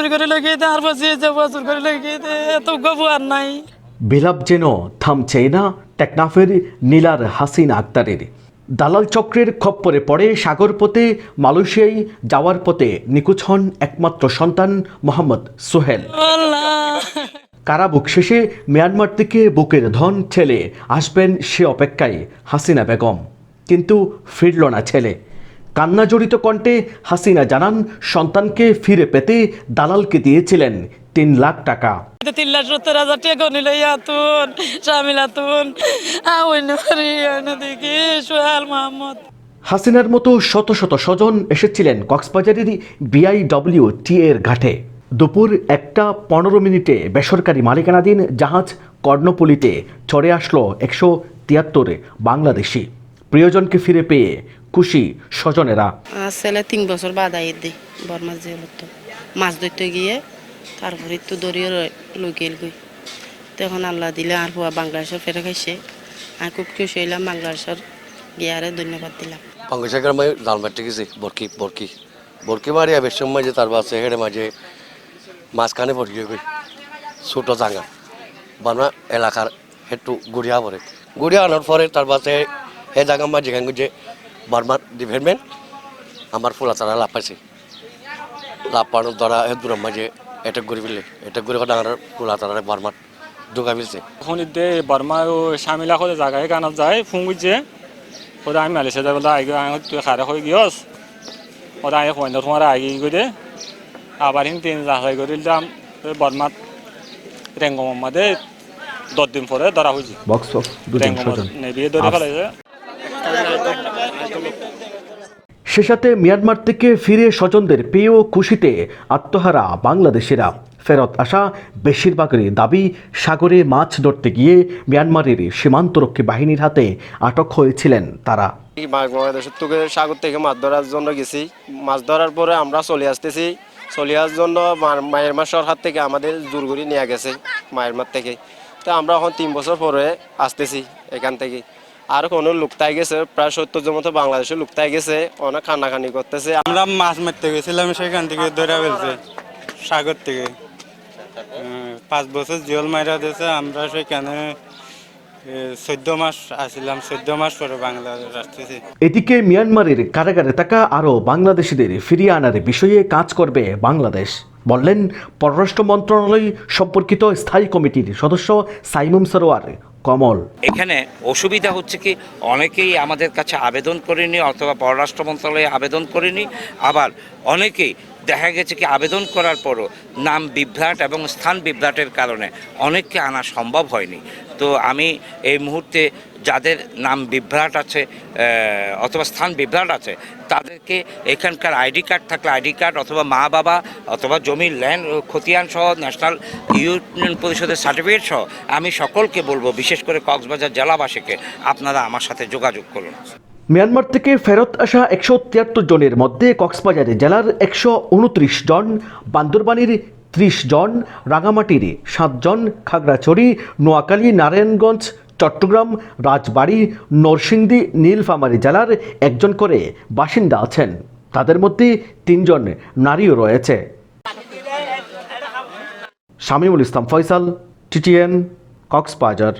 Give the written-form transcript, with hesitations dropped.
চুরি করে লেগে আর বছর করে লেগে এত গবু আর নাই। বিলাপ যেন থামছেই না টেকনাফের নীলার হাসিনা আক্তারের। দালাল চক্রের খপ্পরে পড়ে সাগরপথে মালয়েশিয়ায় যাওয়ার পথে নিখোঁজ হন একমাত্র সন্তান মোহাম্মদ সোহেল। কারাবুক শেষে মিয়ানমার থেকে বুকের ধন ছেলে আসবেন সে অপেক্ষায় হাসিনা বেগম, কিন্তু ফিরল না ছেলে। কান্না জড়িত কণ্ঠে হাসিনা জানান সন্তানকে ফিরে পেতে দালালকে দিয়েছিলেন ৩ লাখ টাকা। ৩,৭০,০০০ টাকা নিল ইয়াতুন শামিলাতুন দেখি সোহেল মোহাম্মদ। হাসিনার মতো শত শত স্বজন এসেছিলেন কক্সবাজারের BIWT এর ঘাটে। দুপুর 1:15 বেসরকারি মালিকানাধীন জাহাজ কর্ণফুলীতে চড়ে আসলো 173 বাংলাদেশি। প্রিয়জনকে ফিরে পেয়ে খুশি স্বজনেরা। ছেলে 3 বছর বাদ আই দি বর্মা জেল তো মাছ ধরতে গিয়ে তারপরে একটু দরিয়ে লুকিয়ে গই। তখন আল্লাহ দিলে আর হুয়া বাংলাদেশের ফেরে খাইছে। আমি খুব খুশি হইলাম, বাংলাদেশের গিয়ারে ধন্যবাদ দিলাম। বাংলাদেশের মাঝে জাল মারতে গেছি বরকি মারি আবার সময় যে তার বাসে হেঁটে মাঝে মাঝখানে পড়ে গই ছোট জাঙ্গা বানা এলাকার একটু গুড়িয়া পড়ে গুড়িয়া আনার পরে তার বাসে হে জায়গা মাঝে যেখানে যে বার্মার ডিপার্টমেন্ট আমার ফুলা তারা লাভ পাইছে। লাভ পাওয়ানোর দ্বারা হে দূরের মাঝে অ্যাটাক করে ফেললে অ্যাটাক করে আমার ফুলা তারা বার্মার ঢুকা ফেলছে। এখন দে বার্মা ও শামিলা করে জায়গায় কানা যায় ফুঙ্গুছে ওরা আমি মালয়েশিয়া যাবো তুই খারে হয়ে গিয়স ওরা আমি কইন তোমার আগে করে আবার হিন 3 জাহাজ করে দিলাম বার্মাত রেঙ্গমের মধ্যে 10 দিন পরে ধরা হয়েছে। বক্স অফ দুজন স্বজন নেভিয়ে ধরে ফেলাইছে। সে সাথে মিয়ানমার থেকে ফিরে স্বজনদের পেয়েও খুশিতে আত্মহারা বাংলাদেশিরা। ফেরত আসা বেশিরভাগেরই দাবি সাগরে মাছ ধরতে গিয়ে মিয়ানমারের সীমান্তরক্ষী বাহিনীর হাতে আটক হয়েছিলেন তারা। বাংলাদেশের থেকে সাগর থেকে মাছ ধরার জন্য গেছি। মাছ ধরার পরে আমরা চলে আসতেছি। চলে আসার জন্য মায়ানমার সরকার থেকে আমাদের জোর করে নিয়ে গেছে মায়ানমার থেকে। তো আমরা এখন 3 বছর পরে আসতেছি এখান থেকে। আর কোনো লুকতাই গেছে, প্রায় 70 জন মতো বাংলাদেশে লুকতাই গেছে, অনেক কান্নাকানি করতেছে। আমরা মাছ মারতে গেছিলাম, সেখান থেকে ধরে ফেলছে সাগর থেকে। 5 বছর জেল মারা দিয়েছে। আমরা সেখানে 14 মাস আসছিলাম, 14 মাস পরে বাংলাদেশ আসতেছি। এদিকে মিয়ানমারের কারাগারে থাকা আরও বাংলাদেশিদের ফিরিয়ে আনার বিষয়ে কাজ করবে বাংলাদেশ, বললেন পররাষ্ট্র মন্ত্রণালয় সম্পর্কিত স্থায়ী কমিটির সদস্য সাইমুম সরোয়ার কমল। এখানে অসুবিধা হচ্ছে কি, অনেকেই আমাদের কাছে আবেদন করেনি অথবা পররাষ্ট্র মন্ত্রণালয়ে আবেদন করেনি, আবার অনেকেই দেখা গেছে কি আবেদন করার পরও নাম বিভ্রাট এবং স্থান বিভ্রাটের কারণে অনেককে আনা সম্ভব হয়নি। তো আমি এই মুহূর্তে যাদের নাম বিভ্রাট আছে অথবা স্থান বিভ্রাট আছে তাদেরকে এখানকার আইডি কার্ড থাকলে আইডি কার্ড অথবা মা বাবা অথবা জমির ল্যান্ড খতিয়ান সহ ন্যাশনাল ইউনিয়ন পরিষদের সার্টিফিকেট সহ আমি সকলকে বলবো, বিশেষ করে কক্সবাজার জেলাবাসীকে, আপনারা আমার সাথে যোগাযোগ করুন। মিয়ানমার থেকে ফেরত আসা 173 জনের মধ্যে কক্সবাজার জেলার 129 জন, বান্দরবানের 30 জন, রাঙামাটির 7 জন, খাগড়াছড়ি, নোয়াখালী, নারায়ণগঞ্জ, চট্টগ্রাম, রাজবাড়ী, নরসিংদী, নীলফামারী জেলার 1 জন করে বাসিন্দা আছেন। তাদের মধ্যে 3 জন নারীও রয়েছে। শামীমুল ইসলাম ফয়সাল, TTN, কক্সবাজার।